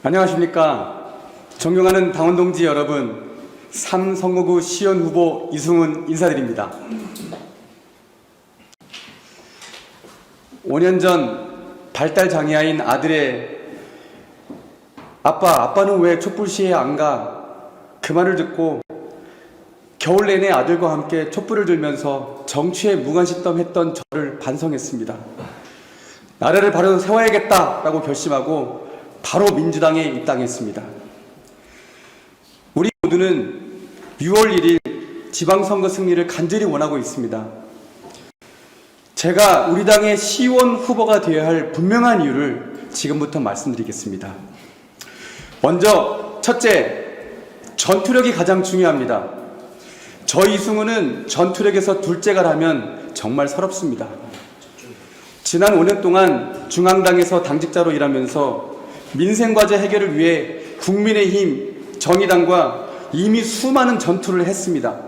안녕하십니까. 존경하는 당원동지 여러분, 3선거구 시의원 후보 이승훈 인사드립니다. 5년 전 발달 장애아인 아들의 아빠는 왜 촛불 시위에 안 가? 그 말을 듣고 겨울 내내 아들과 함께 촛불을 들면서 정치에 무관심했던 저를 반성했습니다. 나라를 바로 세워야겠다라고 결심하고 바로 민주당에 입당했습니다. 우리 모두는 6월 1일 지방선거 승리를 간절히 원하고 있습니다. 제가 우리 당의 시의원 후보가 되어야 할 분명한 이유를 지금부터 말씀드리겠습니다. 먼저 첫째, 전투력이 가장 중요합니다. 저 이승훈은 전투력에서 둘째가라면 정말 서럽습니다. 지난 5년 동안 중앙당에서 당직자로 일하면서 민생과제 해결을 위해 국민의힘, 정의당과 이미 수많은 전투를 했습니다.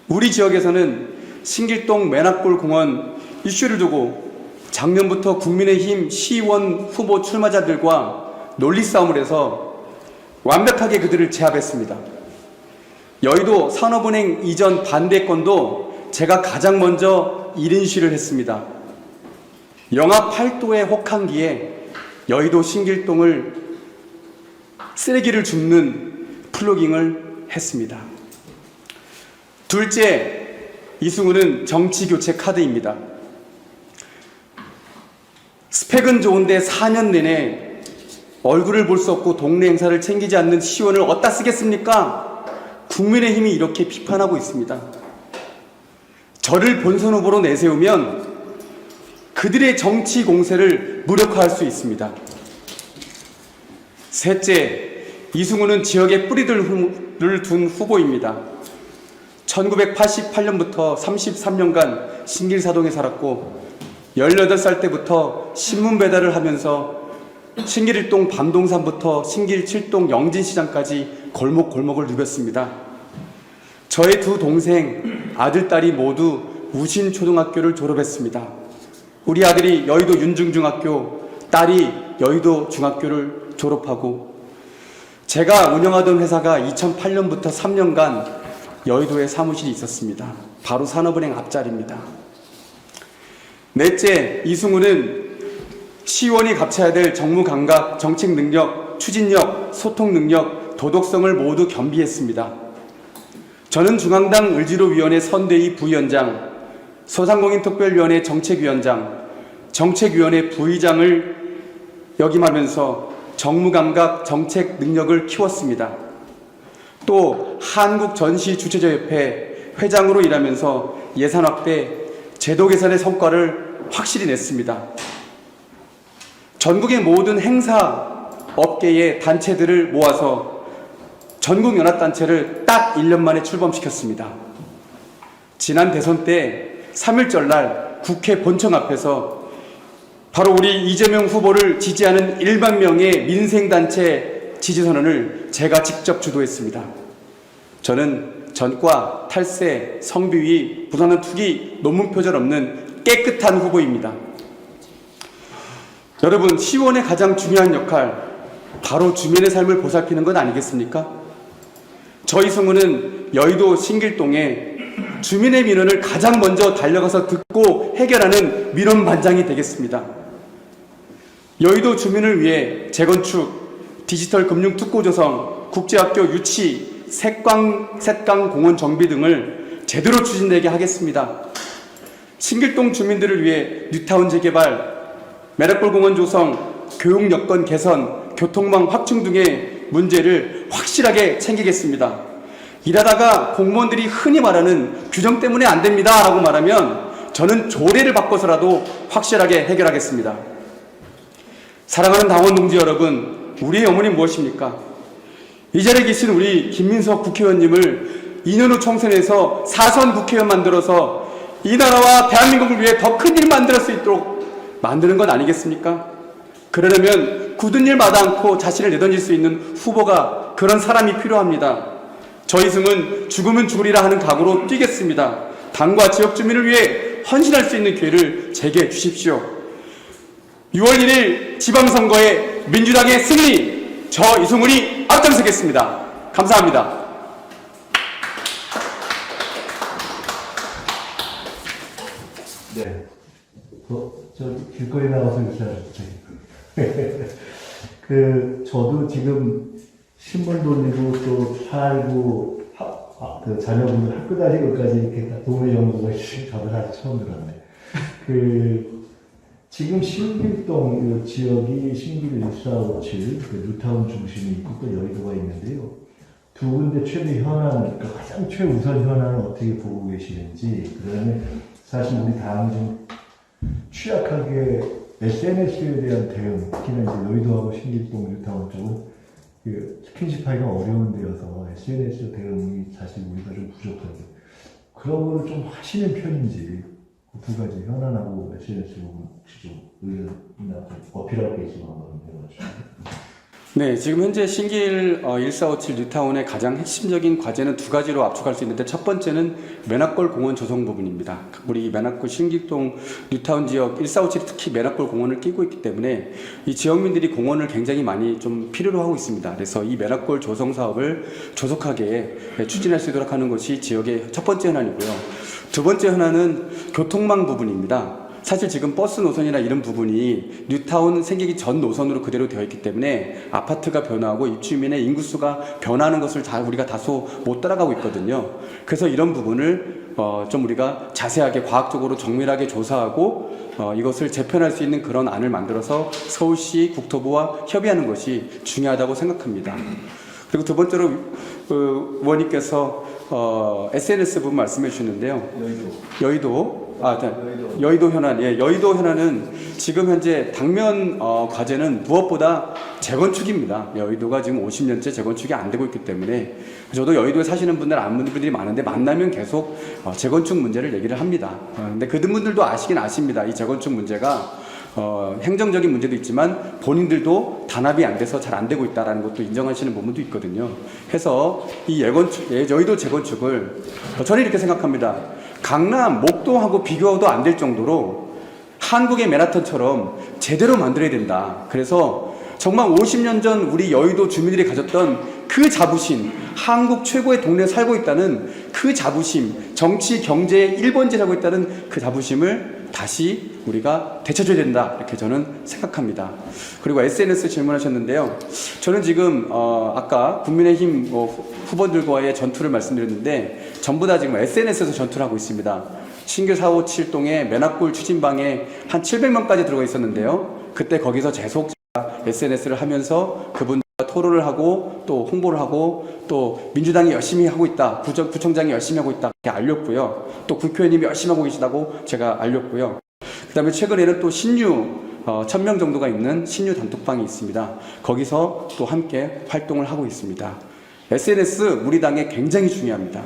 우리 지역에서는 신길동 매낙골 공원 이슈를 두고 작년부터 국민의힘 시의원 후보 출마자들과 논리싸움을 해서 완벽하게 그들을 제압했습니다. 여의도 산업은행 이전 반대건도 제가 가장 먼저 1인 시위를 했습니다. 영하 8도의 혹한기에 여의도 신길동을 쓰레기를 줍는 플로깅을 했습니다. 둘째, 이승훈은 정치교체 카드입니다. 스펙은 좋은데 4년 내내 얼굴을 볼 수 없고 동네 행사를 챙기지 않는 시의원을 어디다 쓰겠습니까? 국민의힘이 이렇게 비판하고 있습니다. 저를 본선 후보로 내세우면 그들의 정치 공세를 무력화할 수 있습니다. 셋째, 이승훈은 지역에 뿌리를 둔 후보입니다. 1988년부터 33년간 신길사동에 살았고 18살 때부터 신문 배달을 하면서 신길 1동 밤동산부터 신길 7동 영진시장까지 골목골목을 누볐습니다. 저의 두 동생, 아들, 딸이 모두 우신초등학교를 졸업했습니다. 우리 아들이 여의도 윤중중학교, 딸이 여의도 중학교를 졸업하고 제가 운영하던 회사가 2008년부터 3년간 여의도에 사무실이 있었습니다. 바로 산업은행 앞자리입니다. 넷째, 이승훈은 시의원이 갖춰야 될 정무 감각, 정책 능력, 추진력, 소통 능력, 도덕성을 모두 겸비했습니다. 저는 중앙당 을지로위원회 선대위 부위원장, 소상공인특별위원회 정책위원장, 정책위원회 부의장을 역임하면서 정무감각, 정책 능력을 키웠습니다. 또 한국전시주최자협회 회장으로 일하면서 예산 확대, 제도 개선의 성과를 확실히 냈습니다. 전국의 모든 행사 업계의 단체들을 모아서 전국연합단체를 딱 1년 만에 출범시켰습니다. 지난 대선 때 3.1절 날 국회 본청 앞에서 바로 우리 이재명 후보를 지지하는 1만 명의 민생단체 지지선언을 제가 직접 주도했습니다. 저는 전과, 탈세, 성비위, 부산은 투기, 논문 표절 없는 깨끗한 후보입니다. 여러분, 시의원의 가장 중요한 역할, 바로 주민의 삶을 보살피는 것 아니겠습니까? 저 이승훈은 여의도 신길동에 주민의 민원을 가장 먼저 달려가서 듣고 해결하는 민원반장이 되겠습니다. 여의도 주민을 위해 재건축, 디지털 금융 특구 조성, 국제학교 유치, 색강 공원 정비 등을 제대로 추진되게 하겠습니다. 신길동 주민들을 위해 뉴타운 재개발, 매낙골 공원 조성, 교육 여건 개선, 교통망 확충 등의 문제를 확실하게 챙기겠습니다. 일하다가 공무원들이 흔히 말하는 규정 때문에 안 됩니다 라고 말하면 저는 조례를 바꿔서라도 확실하게 해결하겠습니다. 사랑하는 당원 동지 여러분, 우리의 어머니는 무엇입니까? 이 자리에 계신 우리 김민석 국회의원님을 2년 후 총선에서 4선 국회의원 만들어서 이 나라와 대한민국을 위해 더 큰 일 만들 수 있도록 만드는 것 아니겠습니까? 그러려면 굳은 일 마다 않고 자신을 내던질 수 있는 후보가, 그런 사람이 필요합니다. 저 이승은 죽으면 죽으리라 하는 각오로 뛰겠습니다. 당과 지역 주민을 위해 헌신할 수 있는 기회를 제게 주십시오. 6월 1일 지방선거에 민주당의 승리, 저 이승훈이 앞장서겠습니다. 감사합니다. 네. 저 길거리 나와서 인사해주세요. 저도 지금 신문 돌리고 또 살고, 그 자녀분들 학교 다니는 것까지 이렇게 동네 연구가 저도 사실 처음 들었네. 지금 신길동 지역이 신길 1457, 뉴타운 중심이 있고 또 여의도가 있는데요. 두 군데 최대 현안, 그러니까 가장 최우선 현안을 어떻게 보고 계시는지, 그 다음에 사실 우리 당이 좀 취약하게 SNS에 대한 대응, 특히나 이제 여의도하고 신길동, 뉴타운 쪽은 스킨십하기가 어려운 데여서 SNS 대응이 사실 우리가 좀 부족한데, 그런 거를 좀 하시는 편인지, 두 가지 현안하고 SNS 부분 혹시 좀 의견이나 좀 어필할 게 있으면 한번 해봐주세요. 네, 지금 현재 신길 1457 뉴타운의 가장 핵심적인 과제는 두 가지로 압축할 수 있는데, 첫 번째는 맨학골 공원 조성 부분입니다. 우리 맨학골 신길동 뉴타운 지역 1457이 특히 맨학골 공원을 끼고 있기 때문에 이 지역민들이 공원을 굉장히 많이 좀 필요로 하고 있습니다. 그래서 이 맨학골 조성 사업을 조속하게 추진할 수 있도록 하는 것이 지역의 첫 번째 현안이고요. 두 번째 현안은 교통망 부분입니다. 사실 지금 버스 노선이나 이런 부분이 뉴타운 생기기 전 노선으로 그대로 되어 있기 때문에 아파트가 변화하고 입주민의 인구수가 변하는 것을 우리가 다소 못 따라가고 있거든요. 그래서 이런 부분을 좀 우리가 자세하게 과학적으로 정밀하게 조사하고 이것을 재편할 수 있는 그런 안을 만들어서 서울시 국토부와 협의하는 것이 중요하다고 생각합니다. 그리고 두 번째로 의원님께서 SNS 부분 말씀해 주셨는데요. 여의도 현안. 예, 여의도 현안은 지금 현재 당면 과제는 무엇보다 재건축입니다. 여의도가 지금 50년째 재건축이 안 되고 있기 때문에 저도 여의도에 사시는 분들 아는 분들이 많은데 만나면 계속 재건축 문제를 얘기를 합니다. 근데 그분들도 아시긴 아십니다. 이 재건축 문제가 행정적인 문제도 있지만 본인들도 단합이 안 돼서 잘 안 되고 있다는 것도 인정하시는 부분도 있거든요. 해서 이 여의도 재건축을 저는 이렇게 생각합니다. 강남, 목동하고 비교도 안 될 정도로 한국의 맨하탄처럼 제대로 만들어야 된다. 그래서 정말 50년 전 우리 여의도 주민들이 가졌던 그 자부심, 한국 최고의 동네에 살고 있다는 그 자부심, 정치, 경제의 1번지를 하고 있다는 그 자부심을 다시 우리가 되찾아야 된다. 이렇게 저는 생각합니다. 그리고 SNS 질문하셨는데요. 저는 지금 아까 국민의힘 후보들과의 전투를 말씀드렸는데 전부 다 지금 SNS에서 전투를 하고 있습니다. 신길 457동에 맨학골 추진방에 한 700명까지 들어가 있었는데요. 그때 거기서 계속 SNS를 하면서 그분들과 토론을 하고 또 홍보를 하고 또 민주당이 열심히 하고 있다. 구청장이 열심히 하고 있다. 이렇게 알렸고요. 또 국회의원님이 열심히 하고 계시다고 제가 알렸고요. 그 다음에 최근에는 또 신유 1000명 정도가 있는 신유 단톡방이 있습니다. 거기서 또 함께 활동을 하고 있습니다. SNS 우리 당에 굉장히 중요합니다.